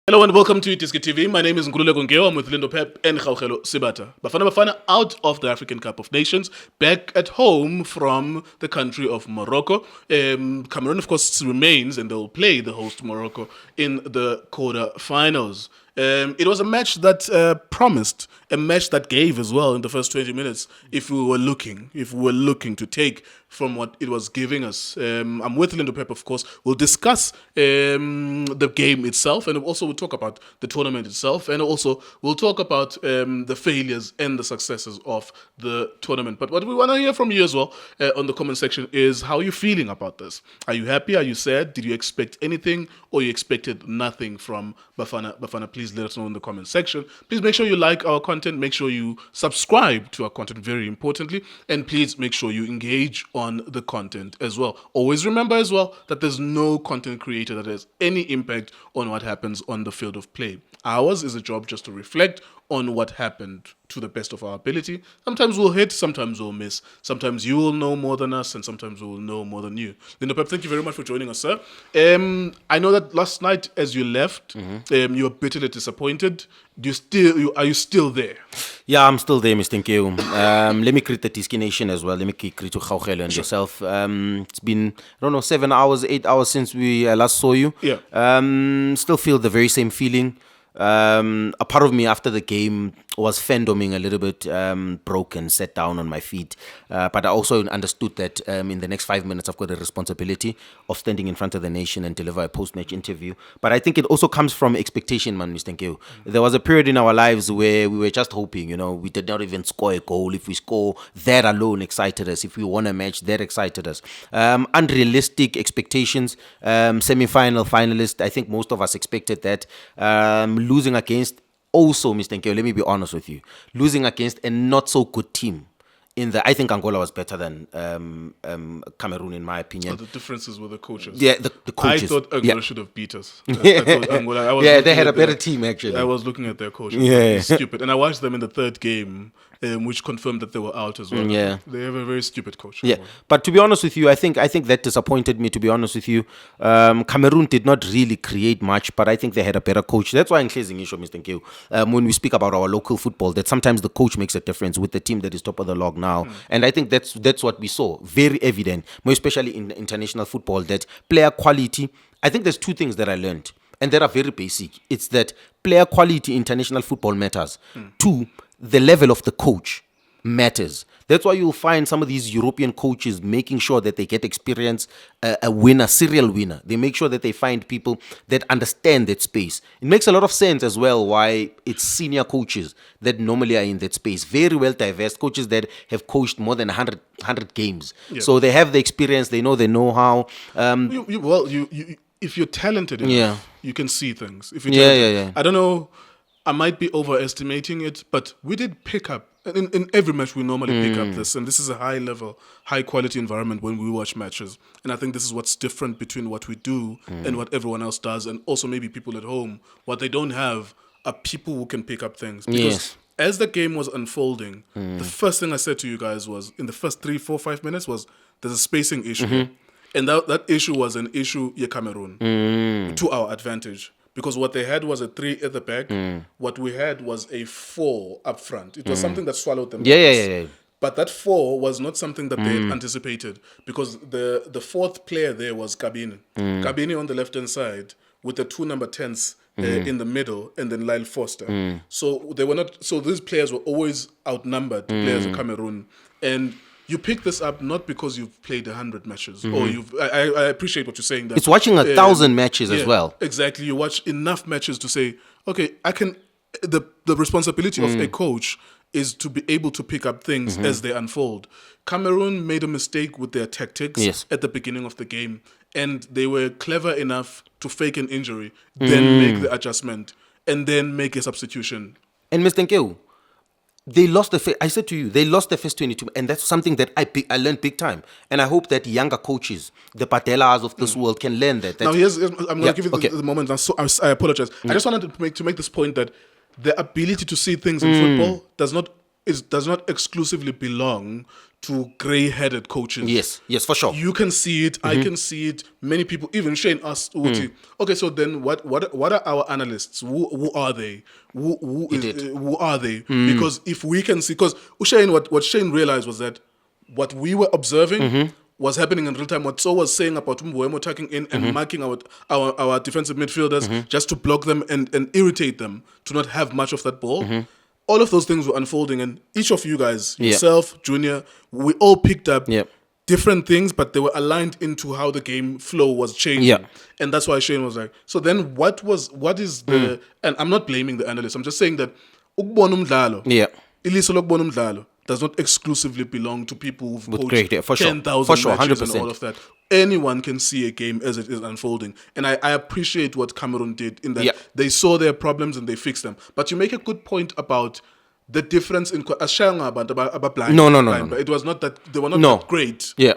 Hello and welcome to iDiskiTV. My name is Nkululeko. I'm with Lindo Pep and Sibata. Bafana Bafana out of the African Cup of Nations, back at home from the country of Morocco. Cameroon, of course, remains and they'll play the host Morocco in the quarter-finals. It was a match that promised, a match that gave as well in the first 20 minutes if we were looking to take from what it was giving us. I'm with Lindo Pep, of course. We'll discuss the game itself, and also we'll talk about the tournament itself, and also we'll talk about the failures and the successes of the tournament. But what we want to hear from you as well on the comment section is how you're feeling about this. Are you happy? Are you sad? Did you expect anything, or you expected nothing from Bafana Bafana? Please let us know in the comment section. Please make sure you like our content. Make sure you subscribe to our content, very importantly. And please make sure you engage on the content as well. Always remember as well that there's no content creator that has any impact on what happens on the field of play. Ours is a job just to reflect on what happened to the best of our ability. Sometimes we'll hit, sometimes we'll miss. Sometimes you will know more than us, and sometimes we'll know more than you. Lindo Pep, thank you very much for joining us, sir. I know that last night as you left, you were bitterly disappointed. Are you still there? Yeah, I'm still there, Mr. Nkewu. Let me greet the iDiski Nation as well. Let me greet you, Hugo, and yourself. It's been, 7 hours, 8 hours since we last saw you. Yeah. Still feel the very same feeling. A part of me after the game was fandoming a little bit, broken, sat down on my feet. But I also understood that in the next 5 minutes, I've got a responsibility of standing in front of the nation and deliver a post-match interview. But I think it also comes from expectation, man, Mr. Nkewu. There was a period in our lives where we were just hoping, we did not even score a goal. If we score, that alone excited us. If we won a match, that excited us. Unrealistic expectations, semi-final, finalist. I think most of us expected that. Losing against, also, Mr. Nkewu, let me be honest with you, losing against a not so good team. I think Angola was better than Cameroon, in my opinion. Oh, the differences with the coaches. Yeah, the coaches. I thought Angola should have beat us. I thought Angola, they had a better team, actually. I was looking at their coach. Yeah. Stupid. And I watched them in the third game, which confirmed that they were out as well. Yeah. They have a very stupid coach. Yeah, but to be honest with you, I think that disappointed me, to be honest with you. Cameroon did not really create much, but I think they had a better coach. That's why in closing issue, Mr. Nkewu, when we speak about our local football, that sometimes the coach makes a difference with the team that is top of the log now. And I think that's what we saw, very evident, more especially in international football, that player quality. I think there's two things that I learned, and that are very basic. It's that player quality in international football matters. Two, the level of the coach matters. That's why you'll find some of these European coaches making sure that they get experience, a winner, serial winner. They make sure that they find people that understand that space. It makes a lot of sense as well why it's senior coaches that normally are in that space. Very well diverse coaches that have coached more than 100 games. Yeah. So they have the experience, they know the know-how. If you're talented enough, you can see things. If you're I don't know, I might be overestimating it, but we did pick up. In every match, we normally pick up this, and this is a high-level, high-quality environment when we watch matches. And I think this is what's different between what we do and what everyone else does, and also maybe people at home. What they don't have are people who can pick up things. Because as the game was unfolding, the first thing I said to you guys was, in the first 3, 4, 5 minutes, was there's a spacing issue. And that issue was an issue in Cameroon to our advantage. Because what they had was a 3 at the back. What we had was a 4 up front. It was something that swallowed them. Yeah. But that 4 was not something that they had anticipated. Because the fourth player there was Kabini. Kabini on the left-hand side with the 2 number 10s in the middle, and then Lyle Foster. So they were not. So these players were always outnumbered, players of Cameroon. And you pick this up not because you've played 100 matches, or I appreciate what you're saying. That it's watching 1,000 matches as well. Exactly, you watch enough matches to say, okay, I can. The responsibility of a coach is to be able to pick up things as they unfold. Cameroon made a mistake with their tactics at the beginning of the game, and they were clever enough to fake an injury, then make the adjustment, and then make a substitution. And Mr. Nkewu, they lost I said to you, they lost the first 22, and that's something that I learned big time. And I hope that younger coaches, the Patelas of this world, can learn that. Now, I'm going to give you the moment. I apologize. I just wanted to make this point that the ability to see things in football does not does not exclusively belong to grey-headed coaches. Yes, for sure. You can see it. I can see it. Many people, even Shane asked, okay, so then what are our analysts? Who are they? Who are they? Because if we can see, because Shane, what Shane realized was that what we were observing was happening in real time. What So was saying about Mbuemo tucking in and marking our defensive midfielders just to block them and irritate them to not have much of that ball. All of those things were unfolding, and each of you guys, yourself, Junior, we all picked up different things, but they were aligned into how the game flow was changing. And that's why Shane was like, so then what is the, and I'm not blaming the analysts, I'm just saying that ukubona umdlalo, iliso lokubona umdlalo does not exclusively belong to people who've coached 10,000 matches and all of that. Anyone can see a game as it is unfolding. And I appreciate what Cameroon did in that they saw their problems and they fixed them. But you make a good point about the difference in blind. No. But it was not that they were not that great. Yeah.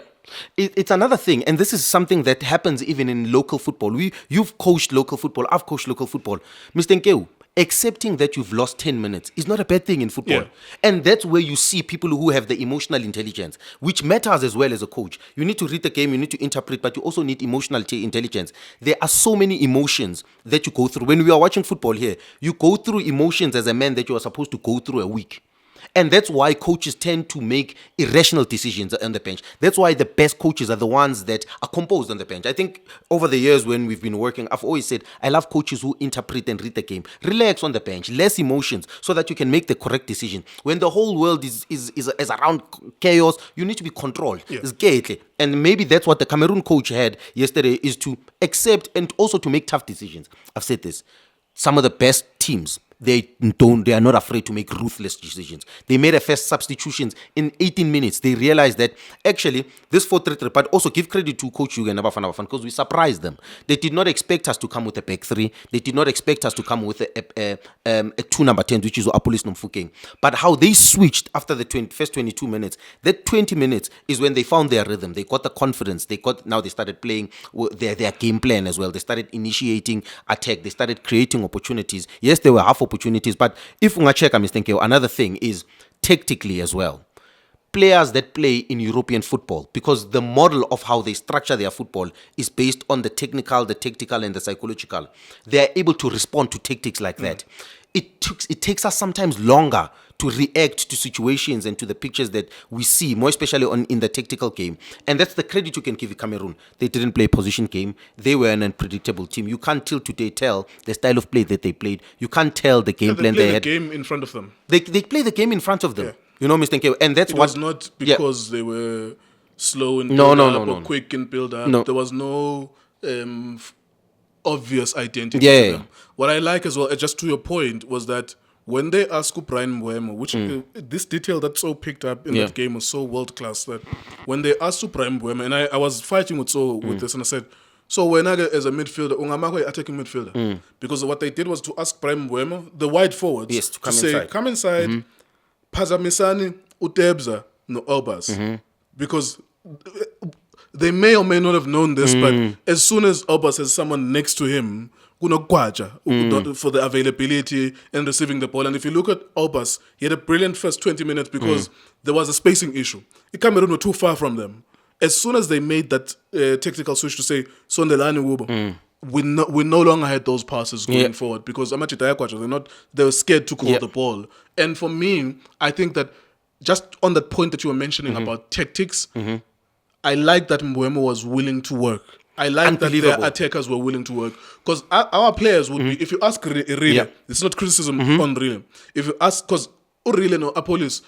It's another thing, and this is something that happens even in local football. You've coached local football, I've coached local football. Mr. Nkewu, accepting that you've lost 10 minutes is not a bad thing in football. And that's where you see people who have the emotional intelligence, which matters as well as a coach. You need to read the game, you need to interpret, but you also need emotional intelligence. There are so many emotions that you go through. When we are watching football here, you go through emotions as a man that you are supposed to go through a week. And that's why coaches tend to make irrational decisions on the bench. That's why the best coaches are the ones that are composed on the bench. I think over the years when we've been working, I've always said, I love coaches who interpret and read the game. Relax on the bench, less emotions, so that you can make the correct decision. When the whole world is around chaos, you need to be controlled. It's gate. And maybe that's what the Cameroon coach had yesterday, is to accept and also to make tough decisions. I've said this. Some of the best teams, they are not afraid to make ruthless decisions. They made a first substitutions in 18 minutes. They realized that actually this 4-3-3, but also give credit to Coach Hugo and Bafana Bafana, because we surprised them. They did not expect us to come with a back three. They did not expect us to come with a 2 number 10, which is Apolis Nomfukeng. But how they switched after the first 22 minutes, that 20 minutes is when they found their rhythm. They got the confidence. Now they started playing their game plan as well. They started initiating attack. They started creating opportunities. Yes, there were half opportunities, but if we check, Mr. Nkewu, another thing is tactically as well. Players that play in European football, because the model of how they structure their football is based on the technical, the tactical, and the psychological. They are able to respond to tactics like that. It takes us sometimes longer to react to situations and to the pictures that we see, more especially in the tactical game. And that's the credit you can give Cameroon. They didn't play a position game. They were an unpredictable team. You can't till today tell the style of play that they played. You can't tell the game plan they had. They play the game in front of them. They play the game in front of them. Yeah. You know, Mr. Nkewu, and that's it was not because they were slow in build up or quick in build up. No. There was no obvious identity to them. What I like as well, just to your point, was that when they asked Brian Mbuemo, which this detail that's so picked up in that game was so world class, that when they asked Brian Mbuemo, and I was fighting with this, and I said, so when I as a midfielder, ungamako attacking midfielder, because what they did was to ask Brian Mbuemo, the wide forwards, to say, come inside, Phazamisani, Utebza, no Obas, because they may or may not have known this, but as soon as Obas has someone next to him, for the availability and receiving the ball. And if you look at Obas, he had a brilliant first 20 minutes because there was a spacing issue. Cameroon were too far from them. As soon as they made that tactical switch to say, Sondelani Wubo, we no longer had those passes going forward, because they were scared to call the ball. And for me, I think that just on that point that you were mentioning about tactics, I like that Mbuemo was willing to work. I like that their attackers were willing to work, because our players would be, if you ask Rile, it's not criticism on Rile. If you ask, because Rile no Apolis,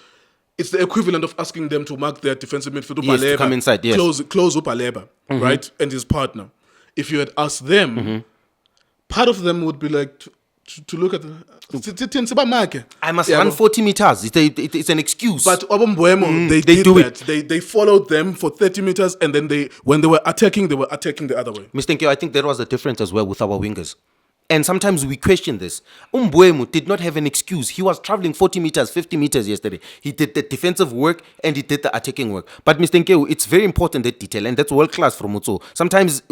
it's the equivalent of asking them to mark their defensive midfielder, to come inside, close Upaleba, right, and his partner. If you had asked them, part of them would be like to look at I must run 40 meters. It's an excuse. But Mbuemo, they did do that. They followed them for 30 meters, and then when they were attacking the other way. Mr. Nkewu, I think there was a difference as well with our wingers. And sometimes we question this. Mbuemo did not have an excuse. He was traveling 40 meters, 50 meters yesterday. He did the defensive work and he did the attacking work. But Mr. Nkewu, it's very important, that detail, and that's world class from Mutso. Sometimes,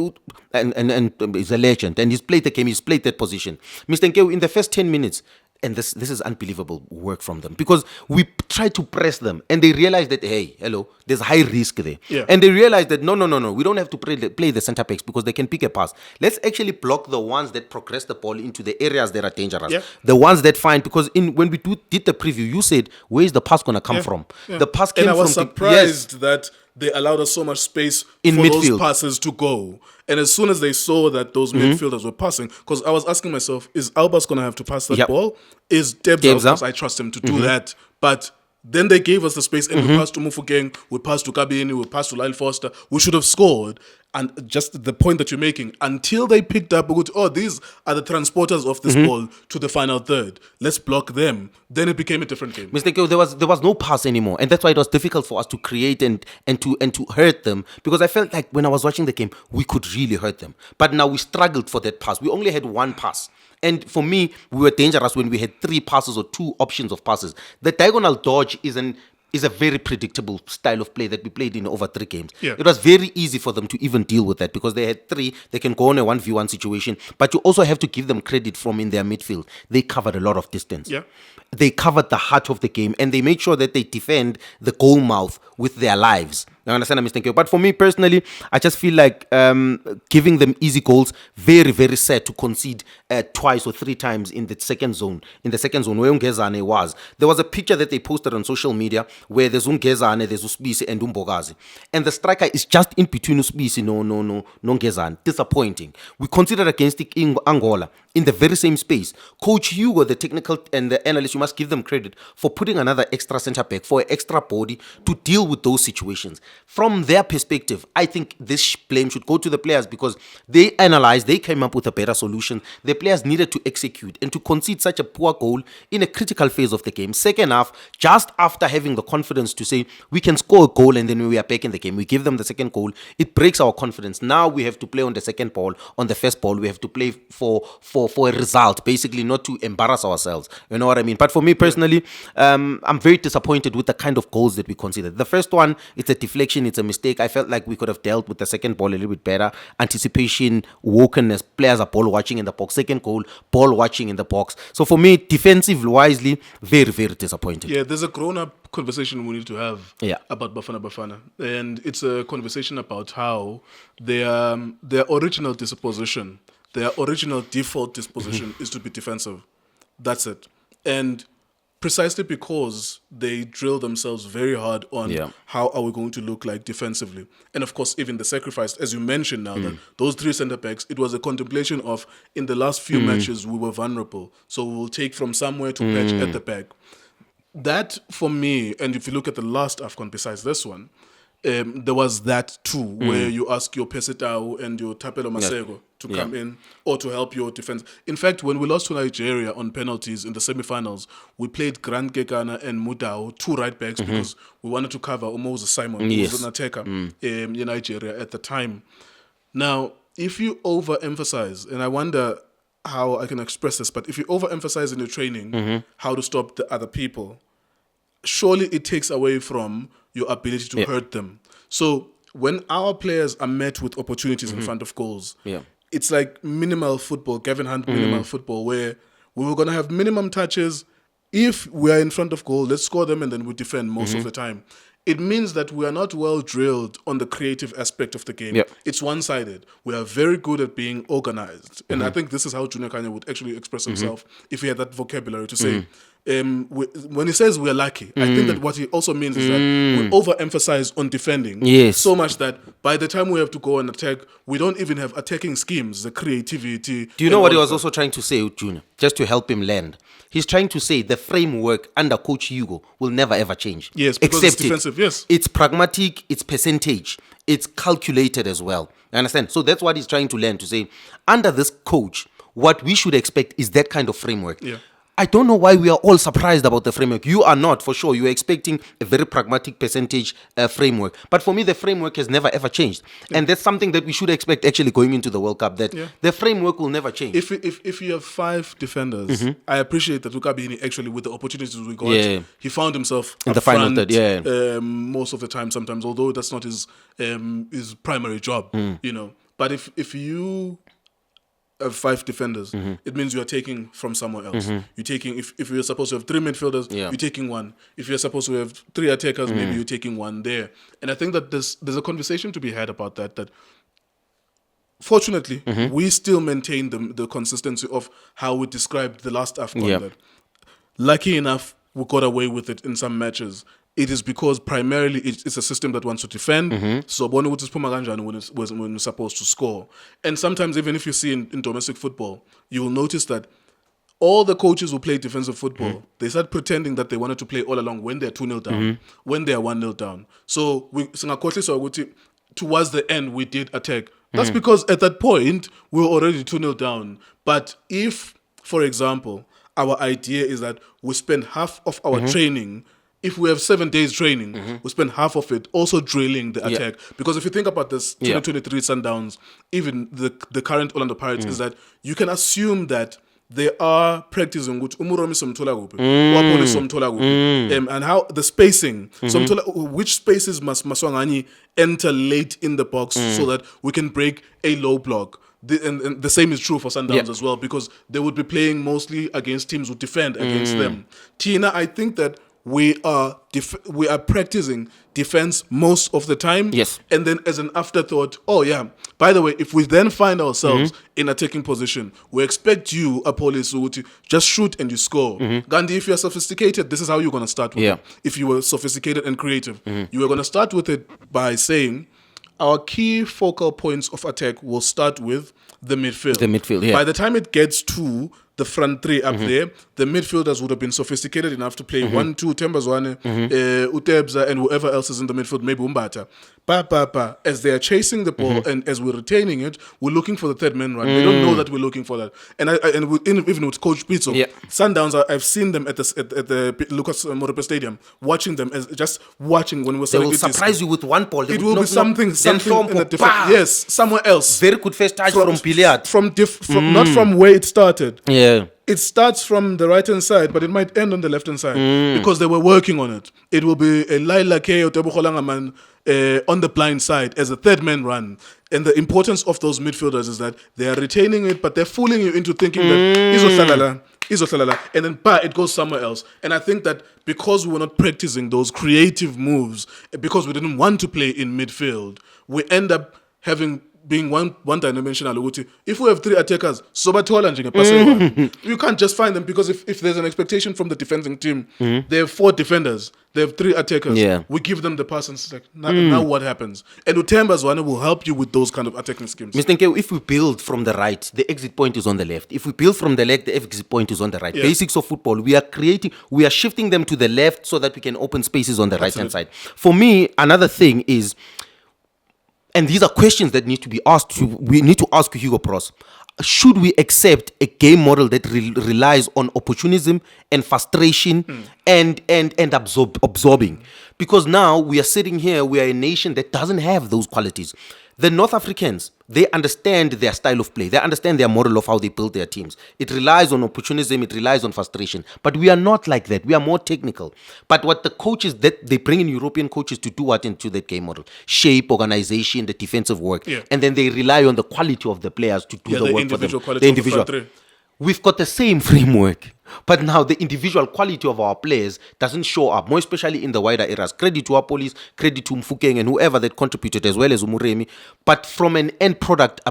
and he's a legend, and he's played the game, he's played that position. Mr. Nkewu, in the first 10 minutes, and this is unbelievable work from them, because we try to press them and they realize that, hey, hello, there's high risk there. Yeah. And they realize that no, we don't have to play the center backs because they can pick a pass. Let's actually block the ones that progress the ball into the areas that are dangerous. Yeah. The ones that find, because when we did the preview, you said, where is the pass going to come from? Yeah. The pass came and I was from surprised that they allowed us so much space In for midfield. those passes to go. And as soon as they saw that those midfielders were passing, because I was asking myself, is Albus going to have to pass that Yep. ball? Is Debza, of course, I trust him to do that. But then they gave us the space and we passed to Mufukeng, we passed to Kabini, we passed to Lyle Foster. We should have scored. And just the point that you're making, until they picked up, oh, these are the transporters of this ball to the final third. Let's block them. Then it became a different game. Mr. Nkewu, there was no pass anymore, and that's why it was difficult for us to create and to hurt them, because I felt like when I was watching the game, we could really hurt them. But now we struggled for that pass. We only had one pass. And for me, we were dangerous when we had 3 passes or 2 options of passes. The diagonal dodge is a very predictable style of play that we played in over 3 games. Yeah. It was very easy for them to even deal with that, because they had 3. They can go on a 1v1 situation, but you also have to give them credit from in their midfield. They covered a lot of distance. Yeah. They covered the heart of the game, and they made sure that they defend the goal mouth with their lives. I understand I'm mistaken. But for me personally, I just feel like giving them easy goals, very, very sad to concede twice or 3 times in the second zone. In the second zone where Ungezane was. There was a picture that they posted on social media where there's Ungezane, there's Usbisi and Umbogazi. And the striker is just in between Usbisi, no Ngezane. Disappointing. We considered against Angola in the very same space. Coach Hugo, the technical and the analyst, you must give them credit for putting another extra centre back, for an extra body to deal with those situations. From their perspective, I think this blame should go to the players, because they analyzed, they came up with a better solution. The players needed to execute, and to concede such a poor goal in a critical phase of the game. Second half, just after having the confidence to say we can score a goal and then we are back in the game, we give them the second goal. It breaks our confidence. Now we have to play on the second ball, on the first ball. We have to play for a result, basically, not to embarrass ourselves. You know what I mean? But for me personally, I'm very disappointed with the kind of goals that we considered. The first one, it's a deflection, it's a mistake. I felt like we could have dealt with the second ball a little bit better. Anticipation, wokenness, players are ball watching in the box. Second goal, ball watching in the box. So for me, defensive wisely, very, very disappointed. Yeah, there's a grown-up conversation we need to have Yeah. about Bafana Bafana. And it's a conversation about how their original disposition, their original default disposition is to be defensive. That's it. And precisely because they drill themselves very hard on how are we going to look like defensively. And of course, even the sacrifice, as you mentioned now, that those 3 centre-backs, it was a contemplation of, in the last few matches, we were vulnerable. So we will take from somewhere to patch at the back. That, for me, and if you look at the last AFCON besides this one, there was that too, where you ask your Pesitao and your Tapelo Masego to come in or to help your defense. In fact, when we lost to Nigeria on penalties in the semi-finals, we played Grant Kekana and Mudao, 2 right backs, because we wanted to cover Moses Simon, who was an attacker in Nigeria at the time. Now, if you overemphasize, and I wonder how I can express this, but if you overemphasize in your training how to stop the other people, surely it takes away from your ability to hurt them. So when our players are met with opportunities in front of goals, it's like minimal football, Gavin Hunt minimal football, where we were going to have minimum touches. If we are in front of goal, let's score them and then we defend most of the time. It means that we are not well drilled on the creative aspect of the game. It's one-sided. We are very good at being organized. And I think this is how Junior Kanye would actually express himself if he had that vocabulary to say, when he says we're lucky, I think that what he also means is that we overemphasize on defending so much that by the time we have to go and attack, we don't even have attacking schemes, the creativity. Do you know what he was also trying to say, Junior? Just to help him land. He's trying to say the framework under Coach Hugo will never ever change. Yes, because it's defensive, yes. It's pragmatic, it's percentage, it's calculated as well. You understand? So that's what he's trying to learn, to say, under this coach, what we should expect is that kind of framework. I don't know why we are all surprised about the framework. You are not, for sure. You are expecting a very pragmatic percentage framework. But for me, the framework has never, ever changed. And that's something that we should expect actually going into the World Cup, that the framework will never change. If you have 5 defenders, I appreciate that Ukabini actually, with the opportunities we got, he found himself in the final third, most of the time sometimes, although that's not his primary job, you know. But if you 5 defenders, it means you are taking from somewhere else. You're taking, if you're supposed to have 3 midfielders, you're taking 1. If you're supposed to have 3 attackers, maybe you're taking 1 there. And I think that there's a conversation to be had about that fortunately, we still maintain the consistency of how we described the last AFCON. That lucky enough, we got away with it in some matches. It is because primarily it's a system that wants to defend. So when we're supposed to score. And sometimes even if you see in domestic football, you will notice that all the coaches who play defensive football, they start pretending that they wanted to play all along when they're 2-0 down, when they're 1-0 down. So towards the end, we did attack. That's because at that point, we were already 2-0 down. But if, for example, our idea is that we spend half of our training, if we have 7 days training, we spend half of it also drilling the attack. Because if you think about this 2023 Sundowns, even the current Orlando Pirates, is that you can assume that they are practicing which umuromi somthola kuphi wapone somthola kuphi and how the spacing which spaces must maswangani enter late in the box so that we can break a low block. And the same is true for Sundowns as well, because they would be playing mostly against teams who defend against them. Tina, I think that we are practicing defense most of the time. Yes. And then as an afterthought, by the way, if we then find ourselves in a taking position, we expect you, Apollo, to just shoot and you score. Gandhi, if you're sophisticated, this is how you're going to start with it. If you were sophisticated and creative, you were going to start with it by saying, our key focal points of attack will start with the midfield. The midfield, By the time it gets to the front 3 up there, the midfielders would have been sophisticated enough to play 1-2, Tembazwane, Utebza, and whoever else is in the midfield, maybe Umbata. As they are chasing the ball and as we're retaining it, we're looking for the third man run. They don't know that we're looking for that. And even with Coach Pizzo, Sundowns, I've seen them at the Lucas Morepe Stadium, watching them, just watching when we're They will surprise you with one ball. It will be something in a different, yes, somewhere else. Very good first touch from Billiard. Not from where it started. Yeah. It starts from the right-hand side, but it might end on the left-hand side because they were working on it. It will be a Laila K or Tebogolangaman on the blind side as a third man run. And the importance of those midfielders is that they are retaining it, but they're fooling you into thinking that Izothalala, and then it goes somewhere else. And I think that because we were not practicing those creative moves, because we didn't want to play in midfield, we end up being one-dimensional. If we have 3 attackers, you can't just find them, because if there's an expectation from the defending team, they have 4 defenders, they have 3 attackers. We give them the pass and it's like, now what happens? And Utemba's one will help you with those kind of attacking schemes. Mr. Nkewu, if we build from the right, the exit point is on the left. If we build from the left, the exit point is on the right. Basics of football, we are shifting them to the left so that we can open spaces on the right-hand side. For me, another thing is, and these are questions that need to be asked. We need to ask Hugo Pros. Should we accept a game model that relies on opportunism and frustration and absorbing? Because now we are sitting here, we are a nation that doesn't have those qualities. The North Africans, they understand their style of play. They understand their model of how they build their teams. It relies on opportunism. It relies on frustration. But we are not like that. We are more technical. But what the coaches, that they bring in European coaches to do what into that game model? Shape, organization, the defensive work. And then they rely on the quality of the players to do the work for them. The individual. We've got the same framework, but now the individual quality of our players doesn't show up, more especially in the wider areas. Credit to our police, credit to Mfukeng and whoever that contributed, as well as Umuremi. But from an end product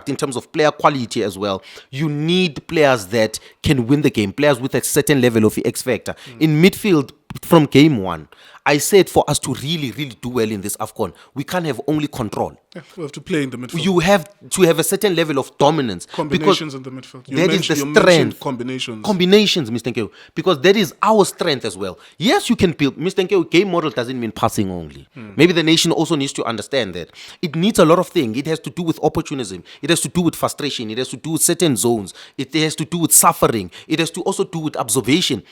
in terms of player quality as well, you need players that can win the game, players with a certain level of X factor. In midfield, from game 1, I said for us to really, really do well in this AFCON, we can't have only control. We have to play in the midfield. You have to have a certain level of dominance. Combinations in the midfield. That is the strength. Combinations, Mr. Nkewu. Because that is our strength as well. Yes, you can build. Mr. Nkewu, game model doesn't mean passing only. Maybe the nation also needs to understand that. It needs a lot of things. It has to do with opportunism. It has to do with frustration. It has to do with certain zones. It has to do with suffering. It has to also do with observation.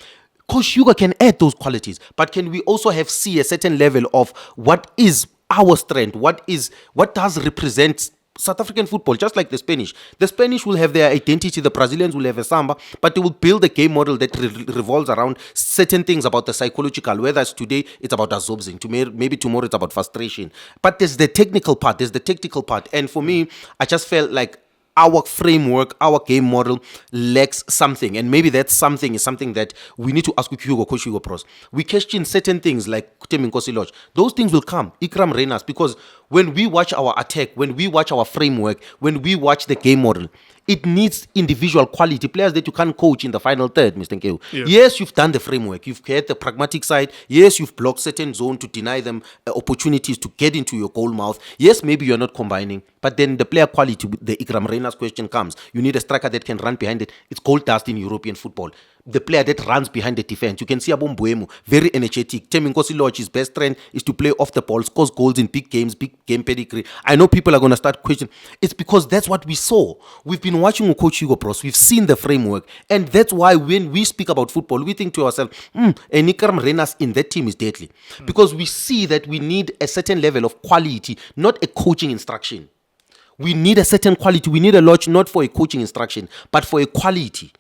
Coach Hugo can add those qualities, but can we also see a certain level of what is our strength? What does represent South African football, just like the Spanish? The Spanish will have their identity, the Brazilians will have a samba, but they will build a game model that revolves around certain things about the psychological, whether it's today it's about absorbing, maybe tomorrow it's about frustration. But there's the technical part, there's the tactical part. And for me, I just felt like our framework, our game model lacks something. And maybe that something is something that we need to ask Hugo, Coach Hugo Pros. We question certain things like Teminkosi Lodge. Those things will come. Ikram Renas, because when we watch our attack, when we watch our framework, when we watch the game model, it needs individual quality players that you can't coach in the final third, Mr. Nkewu. Yeah. Yes, you've done the framework. You've had the pragmatic side. Yes, you've blocked certain zone to deny them opportunities to get into your goal mouth. Yes, maybe you're not combining, but then the player quality, the Ikram Renas question comes. You need a striker that can run behind it. It's gold dust in European football. The player that runs behind the defense. You can see Abombuemu, very energetic. Teminkosi Lodge, his best strength is to play off the ball, scores goals in big games, big game pedigree. I know people are going to start questioning. It's because that's what we saw. We've been watching Coach Hugo Pros. We've seen the framework. And that's why when we speak about football, we think to ourselves, Ikram Renas in that team is deadly. Because we see that we need a certain level of quality, not a coaching instruction. We need a certain quality. We need a lodge not for a coaching instruction, but for a quality.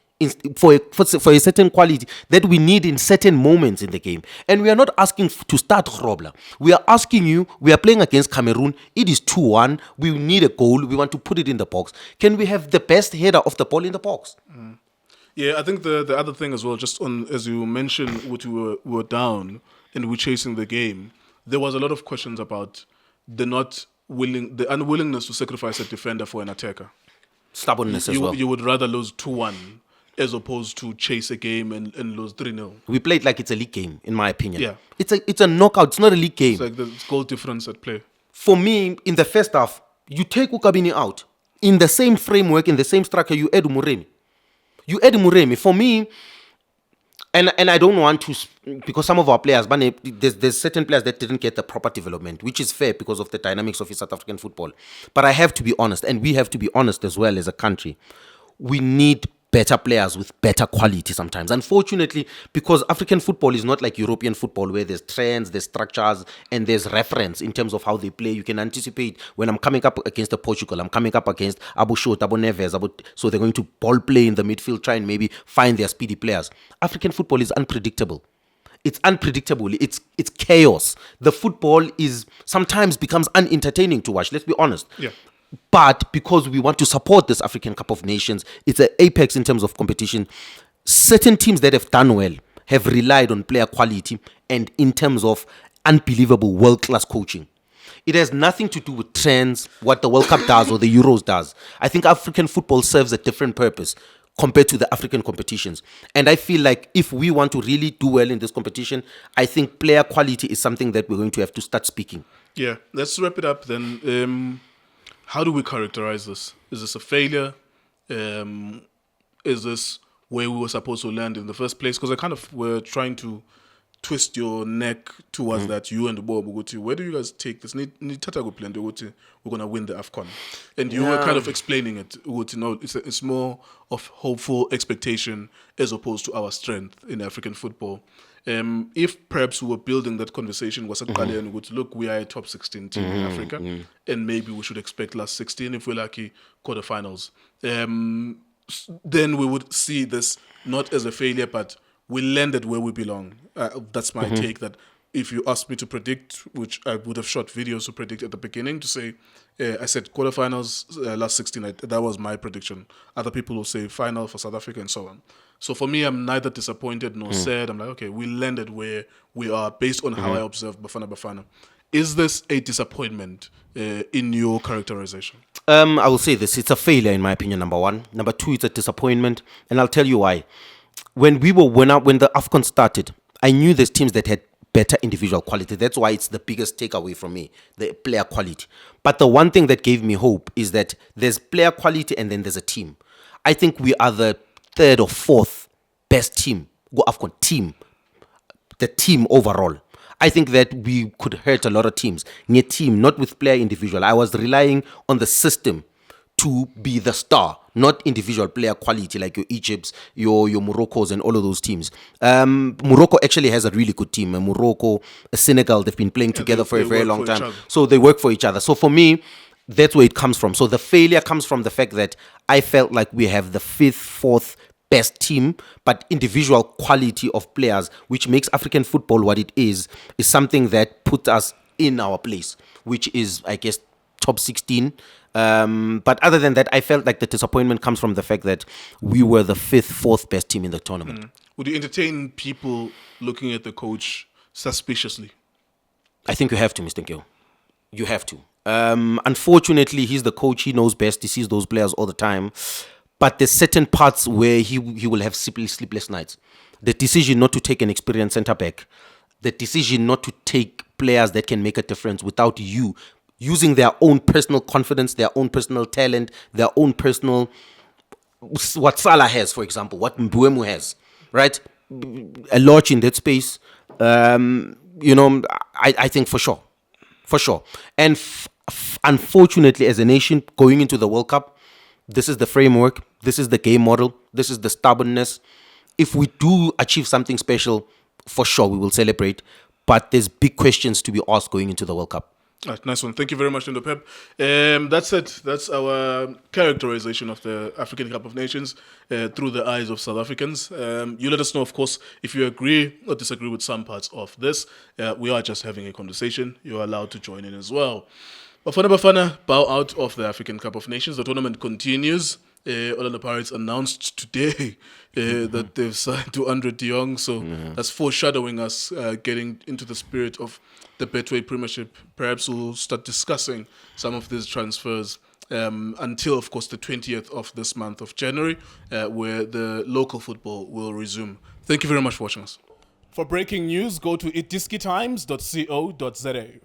For a certain quality that we need in certain moments in the game. And we are not asking to start Grobler. We are asking you, we are playing against Cameroon. It is 2-1. We need a goal. We want to put it in the box. Can we have the best header of the ball in the box? Yeah, I think the other thing as well, just on, as you mentioned, what we were down and we're chasing the game, there was a lot of questions about the unwillingness to sacrifice a defender for an attacker. Stubbornness as well. You would rather lose 2-1 as opposed to chase a game and lose 3-0. We played like it's a league game, in my opinion. Yeah. It's a knockout. It's not a league game. It's like the goal difference at play. For me, in the first half, you take Ukabini out. In the same framework, in the same structure, you add Muremi. For me, and I don't want to, because some of our players, but there's certain players that didn't get the proper development, which is fair because of the dynamics of South African football. But I have to be honest, and we have to be honest as well as a country. We need better players with better quality sometimes. Unfortunately, because African football is not like European football where there's trends, there's structures, and there's reference in terms of how they play. You can anticipate when I'm coming up against a Portugal, I'm coming up against Abu Shot, Abu Neves, so they're going to ball play in the midfield, try and maybe find their speedy players. African football is unpredictable. It's unpredictable. It's chaos. The football sometimes becomes unentertaining to watch. Let's be honest. Yeah. But because we want to support this African Cup of Nations, it's an apex in terms of competition. Certain teams that have done well have relied on player quality and in terms of unbelievable world-class coaching. It has nothing to do with trends, what the World Cup does or the Euros does. I think African football serves a different purpose compared to the African competitions. And I feel like if we want to really do well in this competition, I think player quality is something that we're going to have to start speaking. Yeah, let's wrap it up then. How do we characterize this? Is this a failure? Is this where we were supposed to land in the first place? Because I kind of were trying to twist your neck towards that. You and the Bob, where do you guys take this? We're going to win the AFCON. And you were kind of explaining it. It's more of hopeful expectation as opposed to our strength in African football. If perhaps we were building that conversation, and would look, we are a top 16 team in Africa, and maybe we should expect last 16 if we're lucky, quarterfinals. Then we would see this not as a failure, but we landed where we belong. That's my take. That if you asked me to predict, which I would have shot videos to predict at the beginning, to say, I said quarterfinals, last 16. That was my prediction. Other people will say final for South Africa and so on. So for me, I'm neither disappointed nor sad. I'm like, okay, we landed where we are based on how I observed Bafana Bafana. Is this a disappointment in your characterization? I will say this. It's a failure in my opinion, number one. Number two, it's a disappointment. And I'll tell you why. When the AFCON started, I knew there's teams that had better individual quality. That's why it's the biggest takeaway from me, the player quality. But the one thing that gave me hope is that there's player quality and then there's a team. I think we are the third or fourth best team, AFCON team, the team overall. I think that we could hurt a lot of teams. Team, not with player individual. I was relying on the system to be the star, not individual player quality like your Egypts, your Moroccos and all of those teams. Morocco actually has a really good team. Morocco, Senegal, they've been playing together for a very long time. So they work for each other. So for me, that's where it comes from. So the failure comes from the fact that I felt like we have the fifth, fourth best team, but individual quality of players, which makes African football what it is something that puts us in our place, which is, I guess, top 16. But other than that, I felt like the disappointment comes from the fact that we were the fourth best team in the tournament. Would you entertain people looking at the coach suspiciously? I think you have to, Mr. Nkewu. You have to. Unfortunately, he's the coach. He knows best. He sees those players all the time. But there's certain parts where he will have sleepless nights. The decision not to take an experienced centre back, the decision not to take players that can make a difference without you using their own personal confidence, their own personal talent, their own personal, what Salah has, for example, what Mbuemu has, right? A lot in that space. I think for sure. And unfortunately, as a nation going into the World Cup, this is the framework, this is the game model, this is the stubbornness. If we do achieve something special, for sure we will celebrate. But there's big questions to be asked going into the World Cup. Right, nice one. Thank you very much, Lindo Pep. That's it. That's our characterization of the African Cup of Nations through the eyes of South Africans. You let us know, of course, if you agree or disagree with some parts of this. We are just having a conversation. You're allowed to join in as well. Bafana Bafana bow out of the African Cup of Nations. The tournament continues. Orlando Pirates announced today that they've signed to Andre de Jong, so that's foreshadowing us getting into the spirit of the Betway Premiership. Perhaps we'll start discussing some of these transfers until, of course, the 20th of this month of January, where the local football will resume. Thank you very much for watching us. For breaking news, go to iDiskiTimes.co.za.